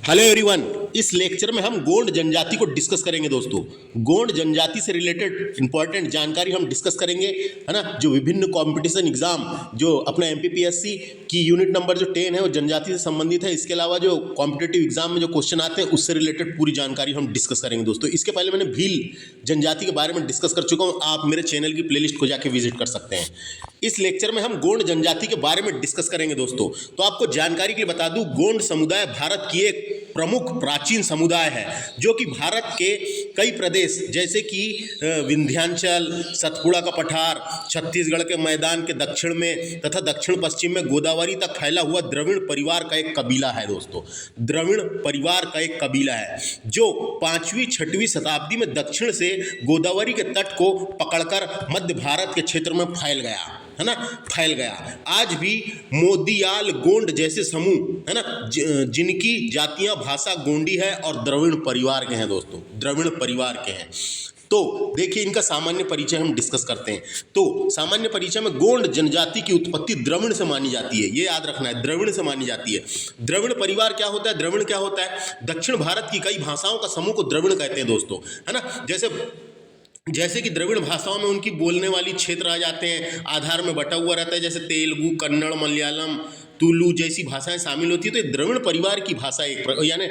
Hello everyone. इस lecture में हम गोंड जनजाति को डिस्कस करेंगे दोस्तों। गोंड जनजाति से रिलेटेड इंपॉर्टेंट जानकारी हम डिस्कस करेंगे, है ना। जो विभिन्न कंपटीशन एग्जाम जो अपना एमपीपीएससी की यूनिट नंबर जो 10 है वो जनजाति से संबंधित है। इसके अलावा जो कॉम्पिटेटिव एग्जाम में जो क्वेश्चन आते हैं उससे रिलेटेड पूरी जानकारी हम डिस्कस करेंगे दोस्तों। इसके पहले मैंने भील जनजाति के बारे में डिस्कस कर चुका हूँ, आप मेरे चैनल की प्लेलिस्ट को जाके विजिट कर सकते हैं। इस लेक्चर में हम गोंड जनजाति के बारे में डिस्कस करेंगे दोस्तों। तो आपको जानकारी के लिए बता दूं, गोंड समुदाय भारत की एक प्रमुख प्राचीन समुदाय है जो कि भारत के कई प्रदेश जैसे कि विंध्याचल, सतपुड़ा का पठार, छत्तीसगढ़ के मैदान के दक्षिण में तथा दक्षिण पश्चिम में गोदावरी तक फैला हुआ द्रविड़ परिवार का एक कबीला है दोस्तों। द्रविड़ परिवार का एक कबीला है जो 5वीं-6वीं शताब्दी में दक्षिण से गोदावरी के तट को पकड़कर मध्य भारत के क्षेत्र में फैल गया, है ना, फैल गया। आज भी मोदियाल गोंड जैसे समूह, है ना, जिनकी जातियां भाषा गोंडी है और द्रविड़ परिवार के हैं दोस्तों, द्रविड़ परिवार के हैं। तो देखिए, इनका सामान्य परिचय हम डिस्कस करते हैं। तो सामान्य परिचय में गोंड जनजाति की उत्पत्ति द्रविड़ से मानी जाती है, ये याद रखना है, द्रविड़ से मानी जाती है। द्रविड़ परिवार क्या होता है, द्रविड़ क्या होता है, दक्षिण भारत की कई भाषाओं का समूह को द्रविड़ कहते हैं दोस्तों, है ना। जैसे कि द्रविड़ भाषाओं में उनकी बोलने वाली क्षेत्र आ जाते हैं, आधार में बटा हुआ रहता है, जैसे तेलुगु, कन्नड़, मलयालम, तुलु जैसी भाषाएं शामिल होती है। तो ये द्रविड़ परिवार की भाषा यानी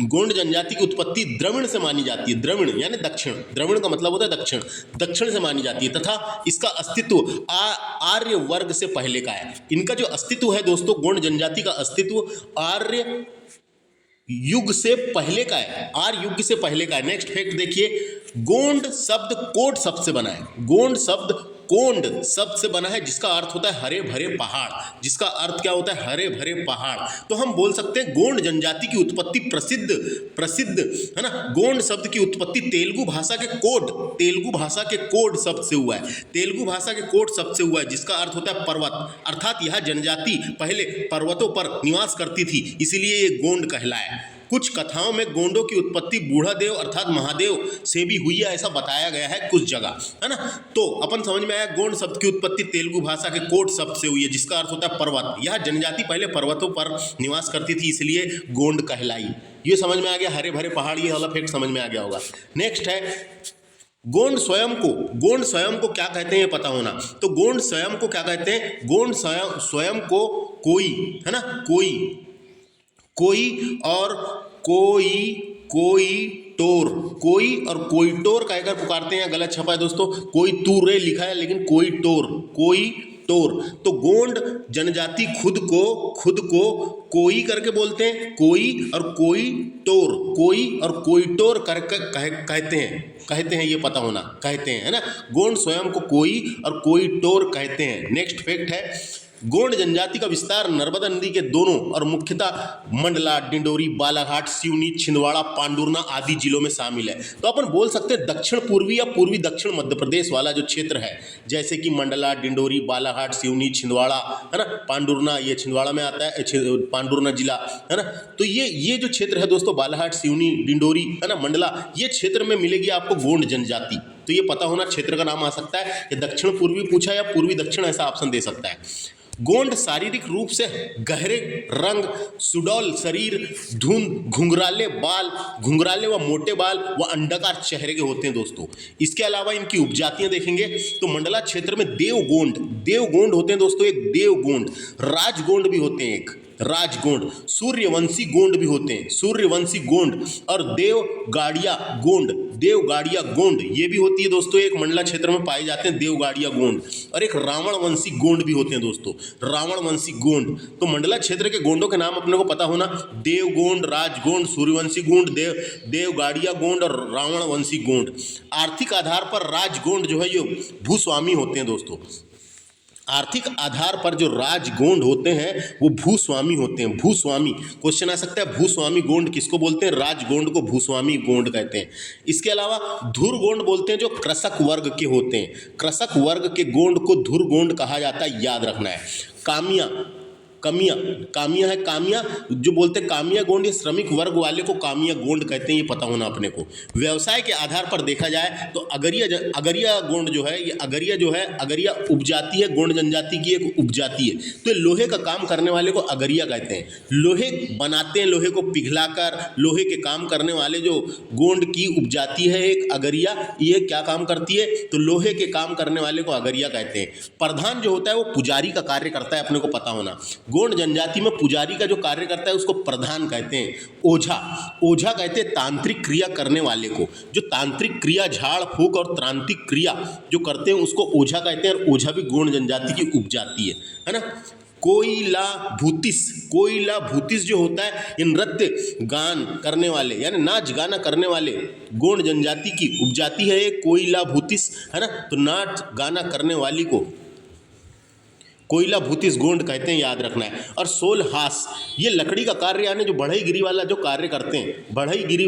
गोंड जनजाति की उत्पत्ति द्रविड़ से मानी जाती है। द्रविड़ यानी दक्षिण, द्रविड़ का मतलब होता है दक्षिण, दक्षिण से मानी जाती है तथा इसका अस्तित्व आर्य वर्ग से पहले का है। इनका जो अस्तित्व है दोस्तों, गोंड जनजाति का अस्तित्व आर्य युग से पहले का है, आर्य युग से पहले का है। नेक्स्ट फैक्ट देखिए, गोंड शब्द कोट शब्द से बना है। गोंड शब्द कोंड शब्द से बना है जिसका अर्थ होता है हरे भरे पहाड़। जिसका अर्थ क्या होता है, हरे भरे पहाड़। तो हम बोल सकते हैं गोंड जनजाति की उत्पत्ति प्रसिद्ध, है ना। गोंड शब्द की उत्पत्ति तेलुगु भाषा के कोड शब्द से हुआ है। तेलुगु भाषा के कोड शब्द से हुआ है जिसका अर्थ होता है पर्वत। अर्थात यह जनजाति पहले पर्वतों पर निवास करती थी, इसीलिए ये गोंड कहलाया। कुछ कथाओं में गोंडों की उत्पत्ति बूढ़ादेव अर्थात महादेव से भी हुई है, ऐसा बताया गया है कुछ जगह, है ना। तो अपन समझ में आया, गोंड शब्द की उत्पत्ति तेलुगु भाषा के कोट शब्द से हुई है जिसका अर्थ होता है पर्वत। यह जनजाति पहले पर्वतों पर निवास करती थी, इसलिए गोंड कहलाई। ये समझ में आ गया, हरे भरे पहाड़, ये वाला फैक्ट समझ में आ गया होगा। नेक्स्ट है, गोंड स्वयं को क्या कहते हैं ये पता होना। तो गोंड स्वयं को क्या कहते हैं, गोंड स्वयं को कोई, है ना, कोई और कोई टोर कहकर पुकारते हैं। गलत छपा है दोस्तों, कोई तूरे लिखा है लेकिन कोई टोर। तो गोंड जनजाति खुद को कोई करके बोलते हैं, कोई और कोई टोर करके कहते हैं, ये पता होना, कहते हैं, है ना। गोंड स्वयं को कोई और कोई टोर कहते हैं। नेक्स्ट फैक्ट है, गोंड जनजाति का विस्तार नर्मदा नदी के दोनों और मुख्यतः मंडला, डिंडोरी, बालाघाट, सिवनी, छिंदवाड़ा, पांडुरना आदि जिलों में शामिल है। तो अपन बोल सकते हैं दक्षिण पूर्वी या पूर्वी दक्षिण मध्य प्रदेश वाला जो क्षेत्र है, जैसे कि मंडला, डिंडोरी, बालाघाट, सिवनी, छिंदवाड़ा, है ना, पांडुरना, ये छिंदवाड़ा में आता है, पांडुरना जिला, है ना। तो ये जो क्षेत्र है दोस्तों, बालाघाट, सिवनी, डिंडोरी, है ना, मंडला, ये क्षेत्र में मिलेगी आपको गोंड जनजाति। तो ये पता होना, क्षेत्र का नाम आ सकता है, ये दक्षिण पूर्वी पूछा या पूर्वी दक्षिण, ऐसा ऑप्शन दे सकता है। गोंड शारीरिक रूप से गहरे रंग, सुडौल शरीर, घुंघराले व मोटे बाल व अंडाकार चेहरे के होते हैं दोस्तों। इसके अलावा इनकी उपजातियां देखेंगे तो मंडला क्षेत्र में देवगोंड होते हैं दोस्तों, एक देवगोंड, राजगोंड भी होते हैं, एक राजगोंड, सूर्यवंशी गोंड भी होते हैं, सूर्यवंशी गोंड, और देवगाड़िया गोंड ये भी होती है दोस्तों, एक मंडला क्षेत्र में पाए जाते हैं देवगाड़िया गोंड। और एक रावणवंशी गोंड भी होते हैं दोस्तों, रावणवंशी गोंड। तो मंडला क्षेत्र के गोंडों के नाम अपने को पता होना, देवगोंड, राजगोंड, सूर्यवंशी गोंड, देवगाड़िया गोंड और रावणवंशी गोंड। आर्थिक आधार पर राजगोंड जो है ये भूस्वामी होते हैं दोस्तों। आर्थिक आधार पर जो राजगोंड होते हैं वो भूस्वामी होते हैं। भूस्वामी क्वेश्चन आ सकता है, भूस्वामी गोंड किसको बोलते हैं, राजगोंड को भूस्वामी गोंड कहते हैं। इसके अलावा धुर गोंड बोलते हैं जो कृषक वर्ग के होते हैं, कृषक वर्ग के गोंड को धुर गोंड कहा जाता है, याद रखना है। कमियां, कामिया है, कामिया जो बोलते हैं कामिया गोंड, ये श्रमिक वर्ग वाले को कामिया गोंड कहते हैं, ये पता होना अपने को। व्यवसाय के आधार पर देखा जाए तो अगरिया गोंड जो है, ये अगरिया उपजाति है, गोंड जनजाति की एक उपजाति है। तो ये लोहे का काम करने वाले को अगरिया कहते हैं। लोहे बनाते हैं, लोहे को पिघलाकर लोहे के काम करने वाले जो गोंड की उपजाति है एक अगरिया, ये क्या काम करती है, तो लोहे के काम करने वाले को अगरिया कहते हैं। प्रधान जो होता है वो पुजारी का कार्य करता है, अपने को पता होना। गोंड जनजाति में पुजारी का जो कार्य करता है उसको प्रधान कहते हैं। ओझा कहते हैं तांत्रिक क्रिया करने वाले को, जो तांत्रिक क्रिया झाड़ फूंक और तांत्रिक क्रिया जो करते हैं उसको ओझा कहते हैं, और ओझा भी गोंड जनजाति की उपजाति है ना। कोयला भूतिस जो होता है, ये नृत्य गान करने वाले यानी नाच गाना करने वाले गोंड जनजाति की उपजाति है, कोयला भूतिस है ना। तो नाच गाना करने वाली को कोयला भूतिस गोंड कहते हैं, याद रखना है। और सोलहास, ये लकड़ी का कार्य यानी जो बढ़ईगिरी वाला जो कार्य करते हैं, बढ़ईगिरी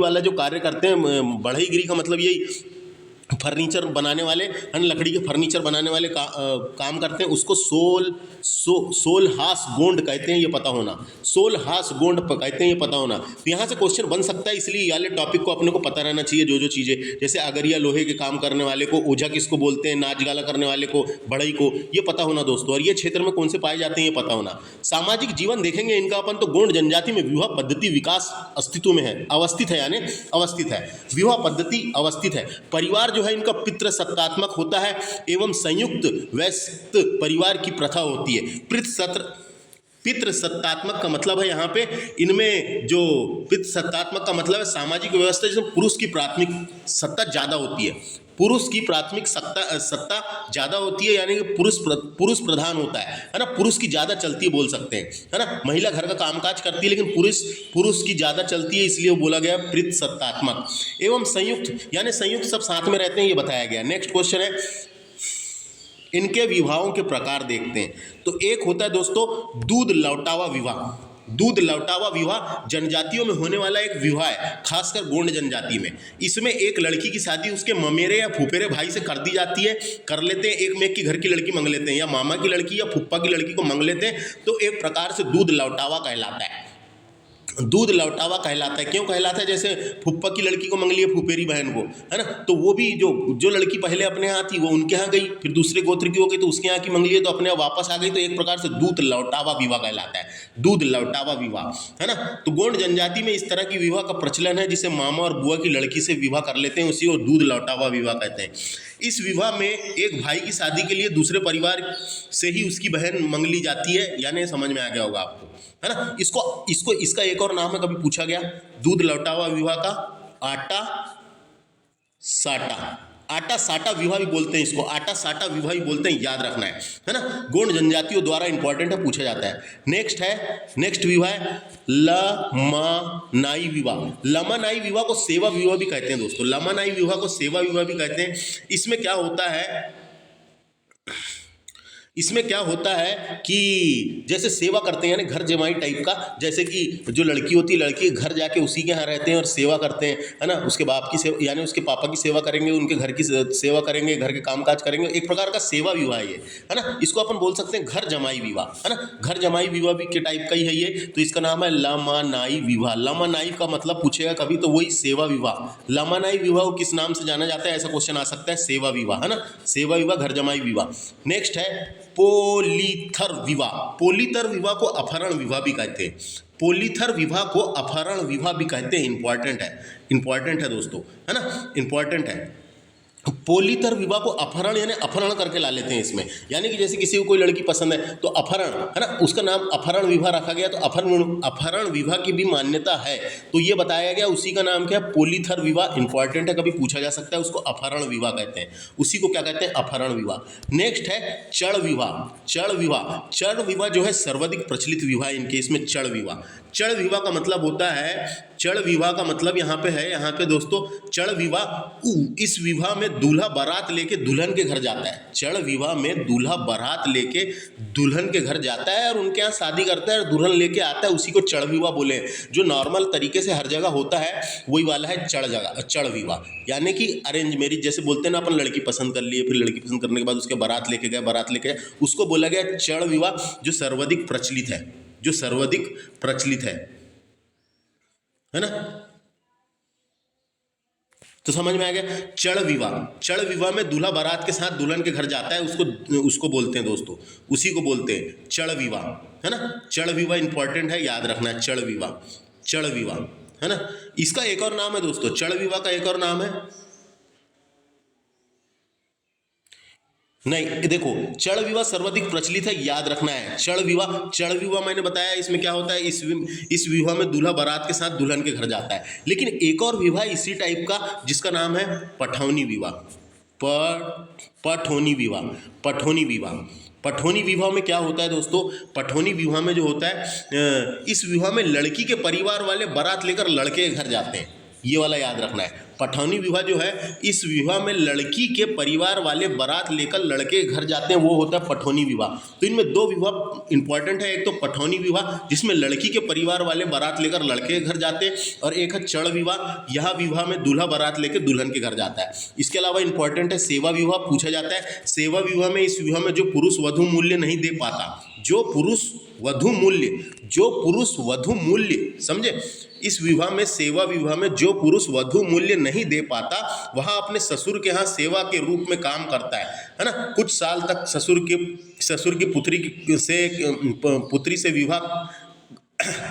का मतलब यही फर्नीचर बनाने वाले है, लकड़ी के फर्नीचर बनाने वाले काम करते हैं, उसको सोलहास गोंड कहते हैं, ये पता होना। सोलहास गोंड कहते हैं, ये पता होना। तो यहाँ से क्वेश्चन बन सकता है, इसलिए वाले टॉपिक को अपने को पता रहना चाहिए। जो चीज़ें जैसे अगरिया लोहे के काम करने वाले को ओझा किसको बोलते हैं, नाच गाला करने वाले को बढ़ई को, ये पता होना दोस्तों। और ये क्षेत्र में कौन से पाए जाते हैं, ये पता होना। सामाजिक जीवन देखेंगे इनका अपन, तो गोंड जनजाति में विवाह पद्धति विकास अस्तित्व में है, अवस्थित है, यानी अवस्थित है। विवाह पद्धति अवस्थित है। परिवार जो है इनका पितृसत्तात्मक होता है एवं संयुक्त वैश्य परिवार की प्रथा होती है। पितृसत्तात्मक का मतलब है यहाँ पे इनमें जो पितृसत्तात्मक का मतलब है सामाजिक व्यवस्था जिसमें पुरुष की प्राथमिक सत्ता ज़्यादा होती है, पुरुष की प्राथमिक सत्ता ज़्यादा होती है, यानी कि पुरुष प्रधान होता है ना। पुरुष की ज़्यादा चलती है बोल सकते हैं, है ना। महिला घर का कामकाज करती है लेकिन पुरुष की ज़्यादा चलती है, इसलिए वो बोला गया पितृसत्तात्मक। एवं संयुक्त यानी संयुक्त सब साथ में रहते हैं, ये बताया गया। नेक्स्ट क्वेश्चन है, इनके विवाहों के प्रकार देखते हैं। तो एक होता है दोस्तों दूध लौटावा विवाह। दूध लौटावा विवाह जनजातियों में होने वाला एक विवाह है, खासकर गोंड जनजाति में। इसमें एक लड़की की शादी उसके ममेरे या फुफेरे भाई से कर दी जाती है, कर लेते हैं, एक में एक की घर की लड़की मांग लेते हैं, या मामा की लड़की या फुप्पा की लड़की को मांग लेते हैं, तो एक प्रकार से दूध लौटावा कहलाता है। दूध लौटावा कहलाता है। क्यों कहलाता है, जैसे फुप्पा की लड़की को मांग लिया फुफेरी बहन को, है ना, तो वो भी जो लड़की पहले अपने यहाँ थी वो उनके यहाँ गई, फिर दूसरे गोत्र की हो गई तो उसके यहाँ की मांग लिया तो अपने यहाँ वापस आ गई, तो एक प्रकार से दूध लौटावा विवाह कहलाता है। दूध लौटावा विवाह, है ना। तो गोंड जनजाति में इस तरह की विवाह का प्रचलन है, जिसे मामा और बुआ की लड़की से विवाह कर लेते हैं, उसी को दूध लौटावा विवाह कहते हैं। इस विवाह में एक भाई की शादी के लिए दूसरे परिवार से ही उसकी बहन मांग ली जाती है, यानी समझ में आ गया होगा आपको, है ना। इसका एक और नाम है, कभी पूछा गया, दूध लौटावा विवाह का आटा साटा विवाह भी बोलते हैं, इसको आटा साटा विवाह भी बोलते हैं, याद रखना है ना। गोंड जनजातियों द्वारा इंपॉर्टेंट है, पूछा जाता है। नेक्स्ट विवाह है लमानाई विवाह। लमानाई विवाह को सेवा विवाह भी कहते हैं दोस्तों, लमानाई विवाह को सेवा विवाह भी कहते हैं। इसमें क्या होता है कि जैसे सेवा करते हैं, यानी घर जमाई टाइप का, जैसे कि जो लड़की होती है, लड़की घर जाके उसी के यहाँ रहते हैं और सेवा करते हैं, है ना। उसके बाप की सेवा यानी उसके पापा की सेवा करेंगे, उनके घर की सेवा करेंगे, घर के कामकाज करेंगे, एक प्रकार का सेवा विवाह ये, है ना। इसको अपन बोल सकते हैं घर जमाई विवाह, है ना। घर जमाई विवाह भी के टाइप का ही है ये, तो इसका नाम है लमानाई विवाह। लमानाई का मतलब पूछेगा कभी तो वही सेवा विवाह। लमानाई विवाह को किस नाम से जाना जाता है, ऐसा क्वेश्चन आ सकता है, सेवा विवाह, है ना। सेवा विवाह, घर जमाई विवाह। नेक्स्ट है पोलीथर विवाह। पोलीथर विवाह को अपहरण विवाह भी कहते हैं, पोलीथर विवाह को अपहरण विवाह भी कहते हैं। इंपॉर्टेंट है दोस्तों, है ना, इंपॉर्टेंट है। पोलीथर विवाह को अपहरण यानी अपहरण करके ला लेते हैं इसमें, यानी कि जैसे किसी को कोई लड़की पसंद है तो अपहरण, है ना, उसका नाम अपहरण विवाह रखा गया, तो अपहरण विवाह की भी मान्यता है, तो ये बताया गया, उसी का नाम क्या है, पोलीथर विवाह। इंपॉर्टेंट है, कभी पूछा जा सकता है, उसको अपहरण विवाह कहते हैं, उसी को क्या कहते हैं, अपहरण विवाह। नेक्स्ट है चढ़ विवाह जो है सर्वाधिक प्रचलित विवाह इनके, इसमें चढ़ विवाह का मतलब होता है, चढ़ विवाह का मतलब यहाँ पे दोस्तों, चढ़ विवाह, इस विवाह में दूल्हा बारात लेके दुल्हन के घर जाता है। चढ़ विवाह में दूल्हा बारात लेके दुल्हन के घर जाता है और उनके यहाँ शादी करता है और दुल्हन लेके आता है, उसी को चढ़ विवाह बोले। जो नॉर्मल तरीके से हर जगह होता है वही वाला है चढ़ विवाह, यानी कि अरेंज मैरिज जैसे बोलते हैं ना, अपन लड़की पसंद कर लिए, फिर लड़की पसंद करने के बाद उसके बारात लेके गए, उसको बोला गया चढ़ विवाह, जो सर्वाधिक प्रचलित है। जो सर्वाधिक प्रचलित है ना। तो समझ में आ गया। चढ़ विवाह, चढ़ विवाह में दूल्हा बारात के साथ दुल्हन के घर जाता है, उसको बोलते हैं दोस्तों, उसी को बोलते हैं चढ़ विवाह, है ना। चढ़ विवाह इंपॉर्टेंट है, याद रखना है। चढ़ विवाह, चढ़ विवाह, है ना। इसका एक और नाम है दोस्तों, चढ़ विवाह का एक और नाम है, नहीं देखो, चढ़ विवाह सर्वाधिक प्रचलित है, याद रखना है। चढ़ विवाह मैंने बताया इसमें क्या होता है, इस विवाह में दूल्हा बारात के साथ दुल्हन के घर जाता है। लेकिन एक और विवाह इसी टाइप का जिसका नाम है पठौनी विवाह। पठौनी विवाह, पठौनी विवाह, पठौनी विवाह में क्या होता है दोस्तों, पठौनी विवाह में जो होता है, इस विवाह में लड़की के परिवार वाले बारात लेकर लड़के के घर जाते हैं, ये वाला याद रखना है। पठौनी विवाह जो है, इस विवाह में लड़की के परिवार वाले बारात लेकर लड़के के घर जाते हैं, वो होता है पठौनी विवाह। तो इनमें दो विवाह इंपॉर्टेंट है, एक तो पठौनी विवाह जिसमें लड़की के परिवार वाले बारात लेकर लड़के के घर जाते हैं, और एक है चढ़ विवाह, यह विवाह में दूल्हा बारात लेकर दुल्हन के घर जाता है। इसके अलावा इंपॉर्टेंट है सेवा विवाह, पूछा जाता है। सेवा विवाह में, इस विवाह में जो पुरुष वधू मूल्य नहीं दे पाता, जो पुरुष वधू मूल्य समझे, इस विवाह में, सेवा विवाह में जो पुरुष वधू मूल्य नहीं दे पाता, वह अपने ससुर के यहाँ सेवा के रूप में काम करता है ना। कुछ साल तक ससुर की पुत्री से विवाह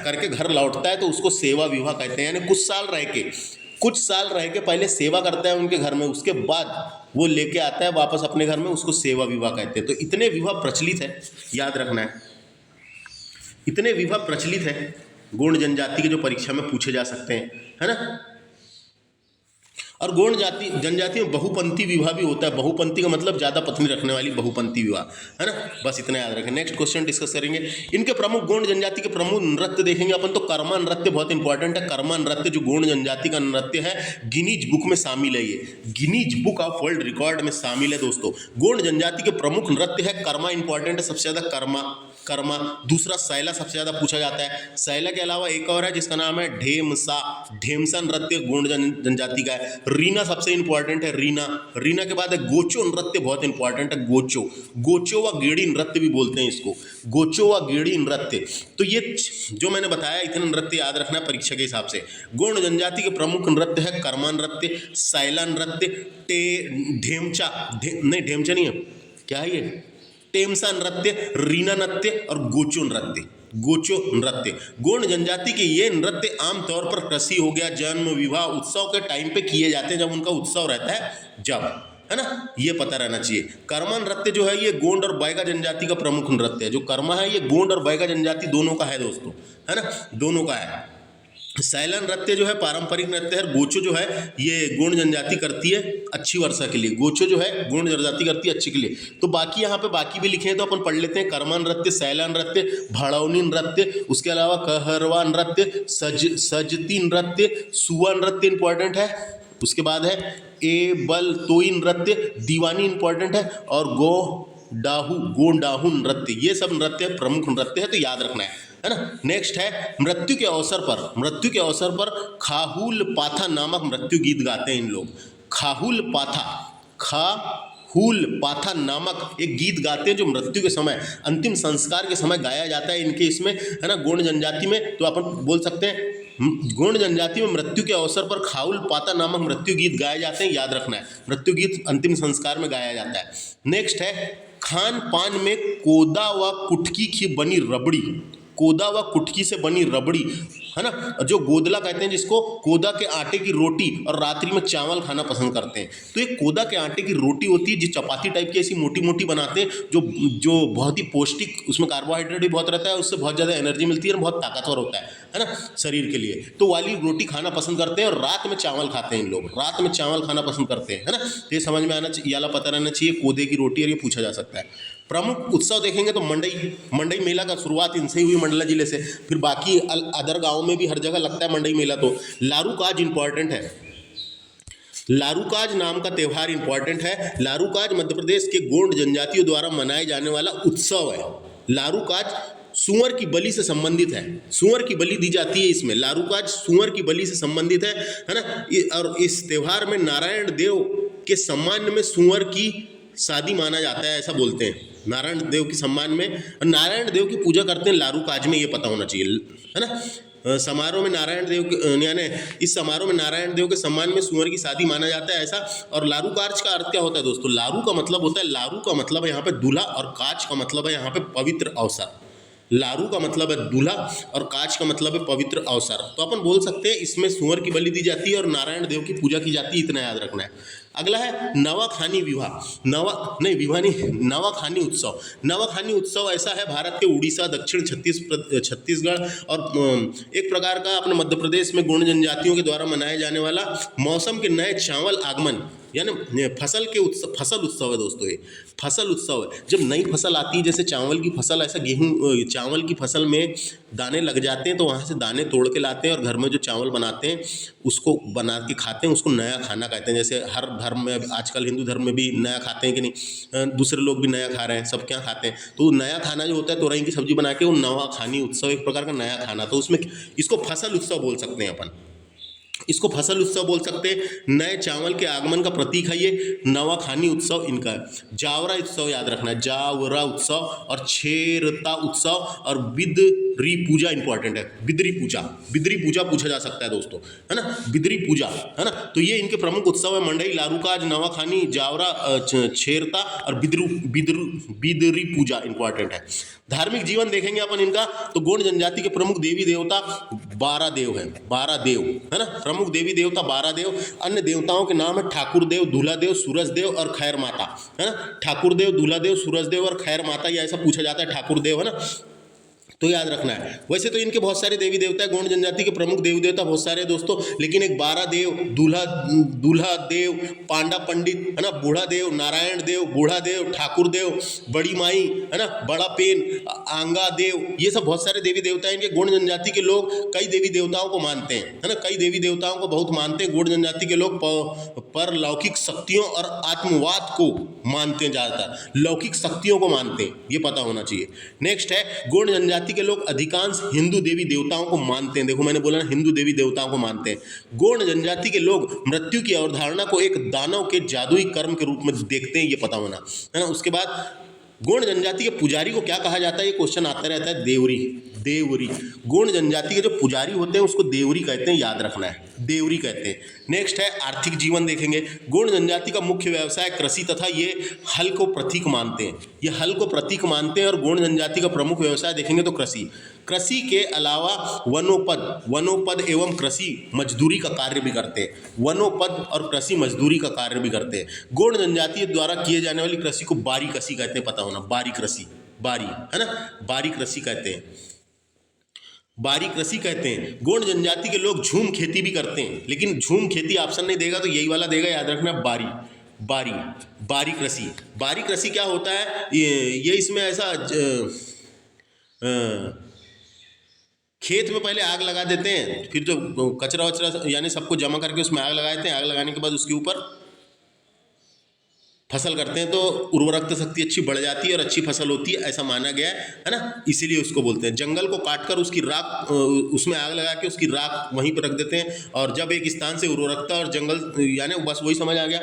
करके घर लौटता है, तो उसको सेवा विवाह कहते हैं। यानी कुछ साल रह के पहले सेवा करता है उनके घर में, उसके बाद वो लेके आता है वापस अपने घर में, उसको सेवा विवाह कहते हैं। तो इतने विवाह प्रचलित है, याद रखना है, इतने विवाह प्रचलित है गौड़ जनजाति के, जो परीक्षा में पूछे जा सकते हैं, है ना। और गौड़ जनजाति में बहुपंथी विवाह भी होता है। बहुपंथी का मतलब ज़्यादा पत्नी रखने वाली बहुपंथी विवाह, है ना। बस इतना याद रखें। नेक्स्ट क्वेश्चन डिस्कस करेंगे। इनके प्रमुख, गौड़ जनजाति के प्रमुख नृत्य देखेंगे अपन, तो कर्मा नृत्य बहुत इंपॉर्टेंट है। कर्मा नृत्य जो गौड़ जनजाति का नृत्य है, गिनीज बुक में शामिल है, ये Guinness book of world record में शामिल है दोस्तों। गौड़ जनजाति के प्रमुख नृत्य है कर्मा, इंपॉर्टेंट है सबसे ज़्यादा कर्मा। दूसरा सैला सबसे ज़्यादा पूछा जाता है। सैला के अलावा एक और है जिसका नाम है ढेमसा नृत्य गौड़ जनजाति का है। रीना सबसे इंपॉर्टेंट है, रीना के बाद है गोचो नृत्य, बहुत इंपॉर्टेंट है गोचो व गेड़ी नृत्य भी बोलते हैं इसको, गोचो व गेड़ी नृत्य। तो ये जो मैंने बताया, इतने नृत्य याद रखना है परीक्षा के हिसाब से। गौड़ जनजाति के प्रमुख नृत्य है कर्मा नृत्य, सैला नृत्य, ढेमचा नहीं है, क्या है ये, टेमसा नृत्य, रीना नृत्य और गोचो नृत्य। गौड़ जनजाति के ये नृत्य आमतौर पर कृषि हो गया, जन्म, विवाह, उत्सव के टाइम पे किए जाते हैं, जब उनका उत्सव रहता है, जब, है ना, ये पता रहना चाहिए। कर्मा नृत्य जो है, ये गोंड और बैगा जनजाति का प्रमुख नृत्य है। जो कर्मा है, ये गोंड और बैगा जनजाति दोनों का है दोस्तों, है ना, दोनों का है। सैला नृत्य जो है पारंपरिक नृत्य है। गोचो जो है, ये गौड़ जनजाति करती है अच्छी वर्षा के लिए, गोचो जो है गौड़ जनजाति करती है अच्छी के लिए। तो बाकी यहाँ पे बाकी भी लिखे हैं, तो अपन पढ़ लेते हैं। कर्मा नृत्य, सैला नृत्य, भड़ौनी नृत्य, उसके अलावा कहरवा नृत्य, सजती नृत्य, सुआ नृत्य इंपॉर्टेंट है, उसके बाद है एबलतोई नृत्य, दीवानी इंपॉर्टेंट है, और गोंडाहू नृत्य। ये सब नृत्य प्रमुख नृत्य है, तो याद रखना है ना। नेक्स्ट है मृत्यु के अवसर पर खाहुल पाथा नामक मृत्यु गीत गाते हैं इन लोग। खाहुल पाथा नामक एक गीत गाते हैं, जो मृत्यु के समय, अंतिम संस्कार के समय गाया जाता है इनके इसमें, है ना, गौड़ जनजाति में। तो अपन बोल सकते हैं गौड़ जनजाति में मृत्यु के अवसर पर खाहुल पाता नामक मृत्यु गीत गाए जाते हैं, याद रखना है। मृत्यु गीत अंतिम संस्कार में गाया जाता है। नेक्स्ट है खान पान में कोदा व कुटकी की बनी रबड़ी, कोदा व कुटकी से बनी रबड़ी, है ना, जो गोदला कहते हैं जिसको, कोदा के आटे की रोटी, और रात्रि में चावल खाना पसंद करते हैं। तो ये कोदा के आटे की रोटी होती है, जो चपाती टाइप की ऐसी मोटी मोटी बनाते हैं, जो बहुत ही पौष्टिक, उसमें कार्बोहाइड्रेट भी बहुत रहता है, उससे बहुत ज़्यादा एनर्जी मिलती है और बहुत ताकतवर होता है ना, शरीर के लिए। तो वाली रोटी खाना पसंद करते हैं, और रात में चावल खाते हैं इन लोग, रात में चावल खाना पसंद करते हैं, है ना। तो ये समझ में आना चाहिए, याला पता रहना चाहिए, कोदे की रोटी, और ये पूछा जा सकता है। प्रमुख उत्सव देखेंगे तो मंडई मेला का शुरुआत इनसे ही हुई, मंडला जिले से। फिर बाकी अदर गाँव में भी हर जगह लगता है मंडई मेला। तो लारूकाज इंपॉर्टेंट है, लारूकाज नाम का त्यौहार इंपॉर्टेंट है। लारूकाज मध्य प्रदेश के गौड़ जनजातियों द्वारा मनाए जाने वाला उत्सव है। लारूकाज सुअर की बलि से संबंधित है, सुअर की बलि दी जाती है इसमें। लारूकाज सुअर की बलि से संबंधित है ना। और इस त्यौहार में नारायण देव के सम्मान में सुअर की शादी माना जाता है, ऐसा बोलते हैं। नारायण देव के सम्मान में। और नारायण देव की पूजा करते हैं लारू काज में, ये पता होना चाहिए, है ना। समारोह में नारायण देव यानी इस समारोह में नारायण देव के सम्मान में सुअर की शादी माना जाता है ऐसा। और लारू कार्ज का अर्थ क्या होता है दोस्तों? लारू का मतलब होता है, लारू का मतलब है यहाँ पे दूल्हा, और काज का मतलब है यहाँ पे पवित्र अवसर। लारू का मतलब है दूल्हा और काज का मतलब है पवित्र अवसर। तो अपन बोल सकते हैं इसमें सुअर की बलि दी जाती है और नारायण देव की पूजा की जाती है, इतना याद रखना है। अगला है नवाखानी विवाह, नवाखानी उत्सव। नवाखानी उत्सव ऐसा है भारत के उड़ीसा, दक्षिण छत्तीसगढ़ और एक प्रकार का अपने मध्य प्रदेश में गोंड जनजातियों के द्वारा मनाया जाने वाला मौसम के नए चावल आगमन यानी फसल उत्सव है दोस्तों। ये फसल उत्सव है, जब नई फसल आती है, जैसे चावल की फसल, ऐसा गेहूं चावल की फसल में दाने लग जाते हैं तो वहाँ से दाने तोड़ के लाते हैं और घर में जो चावल बनाते हैं उसको बना के खाते हैं, उसको नया खाना कहते हैं। जैसे हर धर्म में आजकल हिंदू धर्म में भी नया खाते हैं कि नहीं, दूसरे लोग भी नया खा रहे हैं, सब क्या खाते हैं। तो नया खाना जो होता है तोरई की सब्जी बना के, वो नवाखानी उत्सव एक प्रकार का नया खाना, तो उसमें इसको फसल उत्सव बोल सकते हैं अपन, इसको फसल उत्सव बोल सकते हैं। नए चावल के आगमन का प्रतीक है ये नवाखानी उत्सव इनका है। जावरा उत्सव याद रखना है, जावरा उत्सव और छेरता उत्सव और बिदरी पूजा इंपॉर्टेंट है। बिदरी पूजा पूछा जा सकता है दोस्तों, है ना, बिदरी पूजा, है ना। तो ये इनके प्रमुख उत्सव है, मंडई, लारूकाज, नवाखानी, जावरा, छेरता और बिदरी पूजा इंपॉर्टेंट है। धार्मिक जीवन देखेंगे अपन इनका, तो गोंड जनजाति के प्रमुख देवी देवता 12 देव है, 12 देव, है ना। प्रमुख देवी देवता 12 देव। अन्य देवताओं के नाम है ठाकुर देव, दूल्हा देव, सूरज देव और खैर माता, है ना। ठाकुर देव, दूल्हा देव, सूरज देव और खैर माता, ये ऐसा पूछा जाता है, ठाकुर देव, है ना, तो याद रखना है। वैसे तो इनके बहुत सारे देवी देवता है, गोंड जनजाति के प्रमुख देवी देवता बहुत सारे दोस्तों, लेकिन एक 12 देव, दूल्हा देव, पांडा पंडित, है ना, बूढ़ा देव, नारायण देव, बूढ़ा देव, ठाकुर देव, बड़ी माई, है ना, बड़ा पेन, आंगा देव, ये सब बहुत सारे देवी देवता हैं इनके। गोंड जनजाति के लोग कई देवी देवताओं को मानते हैं, है ना, कई देवी देवताओं को बहुत मानते हैं। गोंड जनजाति के लोग परलौकिक शक्तियों और आत्मवाद को मानते हैं, ज़्यादातर लौकिक शक्तियों को मानते हैं, ये पता होना चाहिए। नेक्स्ट है, गोंड जनजाति के लोग अधिकांश हिंदू देवी देवताओं को मानते हैं। देखो मैंने बोला ना, हिंदू देवी देवताओं को मानते हैं। गोंड जनजाति के लोग मृत्यु की अवधारणा को एक दानव के जादुई कर्म के रूप में देखते हैं, ये पता होना, है ना। उसके बाद गोंड जनजाति के पुजारी को क्या कहा जाता है, ये क्वेश्चन आता रहता है, देवरी। गोंड जनजाति के जो पुजारी होते हैं उसको देवरी कहते हैं, याद रखना है, देवरी कहते हैं। नेक्स्ट है आर्थिक जीवन देखेंगे। गोंड जनजाति का मुख्य व्यवसाय कृषि तथा ये हल को प्रतीक मानते हैं, ये हल को प्रतीक मानते हैं। और गोंड जनजाति का प्रमुख व्यवसाय देखेंगे तो कृषि के अलावा वनोपद एवं कृषि मजदूरी का कार्य भी करते हैं, वनोपद और कृषि मजदूरी का कार्य भी करते हैं। गोंड जनजाति द्वारा किए जाने वाली कृषि को बारी कृषि कहते हैं, पता होना, बारी कृषि, बारी, है ना, बारी कृषि कहते हैं, बारी कृषि कहते हैं। गोंड जनजाति के लोग झूम खेती भी करते हैं, लेकिन झूम खेती ऑप्शन नहीं देगा तो यही वाला देगा, याद रखना, बारी कृषि। बारी कृषि क्या होता है, ये इसमें ऐसा खेत में पहले आग लगा देते हैं, फिर जो कचरा वचरा यानी सबको जमा करके उसमें आग लगा देते हैं, आग लगाने के बाद उसके ऊपर फसल करते हैं, तो उर्वरकता शक्ति अच्छी बढ़ जाती है और अच्छी फसल होती है, ऐसा माना गया है ना, इसीलिए उसको बोलते हैं। जंगल को काटकर उसकी राख, उसमें आग लगा के उसकी राख वहीं पर रख देते हैं, और जब एक स्थान से उर्वरकता और जंगल यानी बस वही समझ आ गया,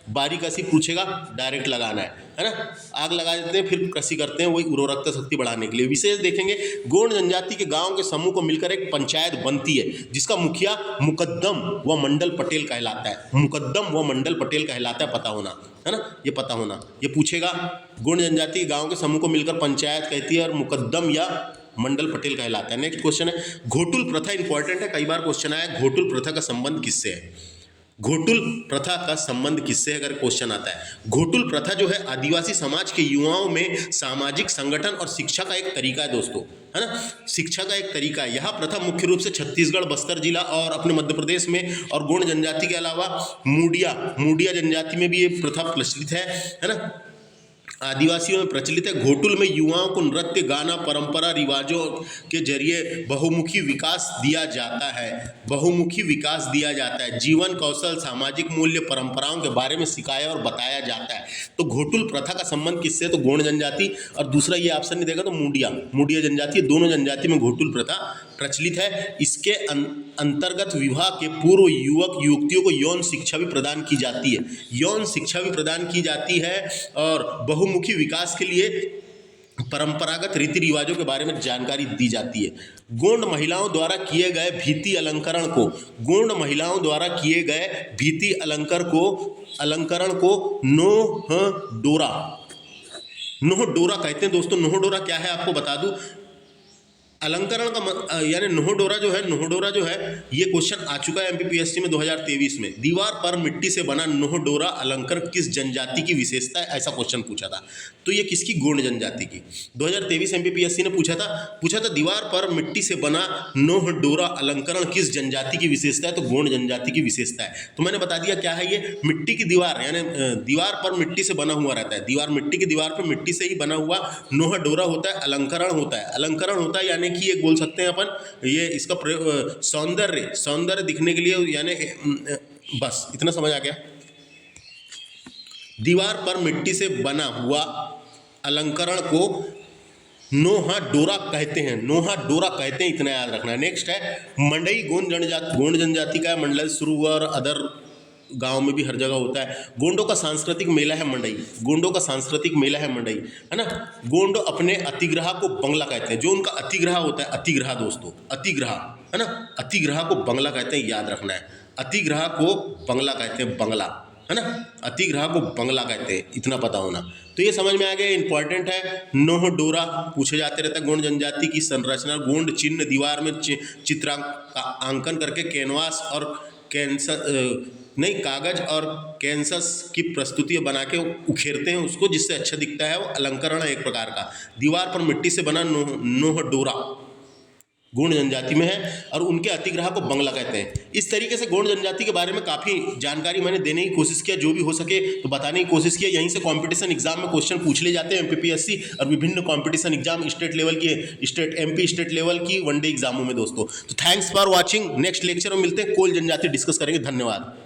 बारी कृषि पूछेगा डायरेक्ट लगाना है ना, आग लगा देते हैं फिर कृषि करते हैं, वही उर्वरकता शक्ति बढ़ाने के लिए। विशेष देखेंगे, गोंड जनजाति के गाँव के समूह को मिलकर एक पंचायत बनती है, जिसका मुखिया मुकद्दम व मंडल पटेल कहलाता है, मुकद्दम व मंडल पटेल कहलाता है, पता होना, है ना, ये पता होना, ये पूछेगा। गोंड जनजाति गांव के समूह को मिलकर पंचायत कहती है और मुकद्दम या मंडल पटेल कहलाता है। नेक्स्ट क्वेश्चन है, घोटुल प्रथा इंपॉर्टेंट है, कई बार क्वेश्चन आया, घोटुल प्रथा का संबंध किससे है, घोटुल प्रथा का संबंध किससे, अगर क्वेश्चन आता है। घोटुल प्रथा जो है आदिवासी समाज के युवाओं में सामाजिक संगठन और शिक्षा का एक तरीका है दोस्तों, है ना, शिक्षा का एक तरीका है। यह प्रथा मुख्य रूप से छत्तीसगढ़, बस्तर जिला और अपने मध्य प्रदेश में और गोंड जनजाति के अलावा मुडिया जनजाति में भी ये प्रथा प्रचलित है ना, आदिवासियों में प्रचलित है। घोटुल में युवाओं को नृत्य, गाना, परंपरा, रिवाजों के जरिए बहुमुखी विकास दिया जाता है, बहुमुखी विकास दिया जाता है। जीवन कौशल, सामाजिक मूल्य, परंपराओं के बारे में सिखाया और बताया जाता है। तो घोटुल प्रथा का संबंध किससे, तो गोंड जनजाति, और दूसरा ये ऑप्शन नहीं देगा तो मुडिया जनजाति, दोनों जनजाति में घोटुल प्रथा प्रचलित है। इसके अंतर्गत विवाह के पूर्व युवक युवतियों को यौन शिक्षा भी प्रदान की जाती है, यौन शिक्षा भी प्रदान की जाती है और बहुमुखी विकास के लिए परंपरागत रीति रिवाजों के बारे में जानकारी दी जाती है। गोंड महिलाओं द्वारा किए गए भित्ति अलंकरण को, गोंड महिलाओं द्वारा किए गए भित्ति अलंकरण को नोह डोरा कहते हैं दोस्तों। नोह डोरा क्या है आपको बता दूं, अलंकरण का यानी नोहडोरा जो है ये क्वेश्चन आ चुका है एमपीपीएससी में 2023 में। दीवार पर मिट्टी से बना नोहडोरा अलंकरण किस जनजाति की विशेषता है, ऐसा क्वेश्चन पूछा था। तो ये किसकी, गोंड जनजाति की। 2023 एमपीपीएससी ने पूछा था दीवार पर मिट्टी से बना नोहडोरा अलंकरण किस जनजाति की विशेषता है, तो गोंड जनजाति की विशेषता है। तो मैंने बता दिया क्या है ये, मिट्टी की दीवार, यानी दीवार पर मिट्टी से बना हुआ रहता है, दीवार मिट्टी की दीवार पर मिट्टी से ही बना हुआ नोहडोरा होता है, अलंकरण होता है यानी कि एक बोल सकते हैं अपन ये इसका सौंदर्य दिखने के लिए, यानी बस इतना समझ आ गया। दीवार पर मिट्टी से बना हुआ अलंकरण को नोहा डोरा कहते हैं, इतना याद रखना है। नेक्स्ट है मंडई, गोंड जनजाति का मंडल शुरू हुआ और अदर गांव में भी हर जगह होता है। गोंडों का सांस्कृतिक मेला है मंडई, है ना। गोंडो अपने अतिग्रह को बंगला कहते हैं, जो उनका अतिग्रह होता है, अतिग्रह दोस्तों, अतिग्रह है ना, अतिग्रह को बंगला कहते हैं, याद रखना है। अतिग्रह को बंगला कहते हैं, बंगला है ना, अतिग्रह को बंगला कहते हैं, इतना पता होना। तो ये समझ में आ गया, इंपॉर्टेंट है। नोह डोरा पूछे जाते रहता है। गोंड जनजाति की संरचना, गोंड चिन्ह दीवार में चित्रांकन करके कैनवास और कागज और कैंसस की प्रस्तुतियाँ बना के उखेरते हैं उसको, जिससे अच्छा दिखता है। वो अलंकरण है एक प्रकार का। दीवार पर मिट्टी से बना नोह डोरा गोंड जनजाति में है और उनके अतिग्रह को बंगला कहते हैं। इस तरीके से गोंड जनजाति के बारे में काफ़ी जानकारी मैंने देने की कोशिश किया, जो भी हो सके तो बताने की कोशिश किया। यहीं से कंपटीशन एग्जाम में क्वेश्चन पूछ ले जाते हैं एमपीपीएससी और विभिन्न कंपटीशन एग्जाम, स्टेट लेवल की, एमपी स्टेट लेवल की वनडे एग्जामों में दोस्तों। तो thanks for watching. Next lecture में मिलते हैं, कोल जनजाति डिस्कस करेंगे। धन्यवाद।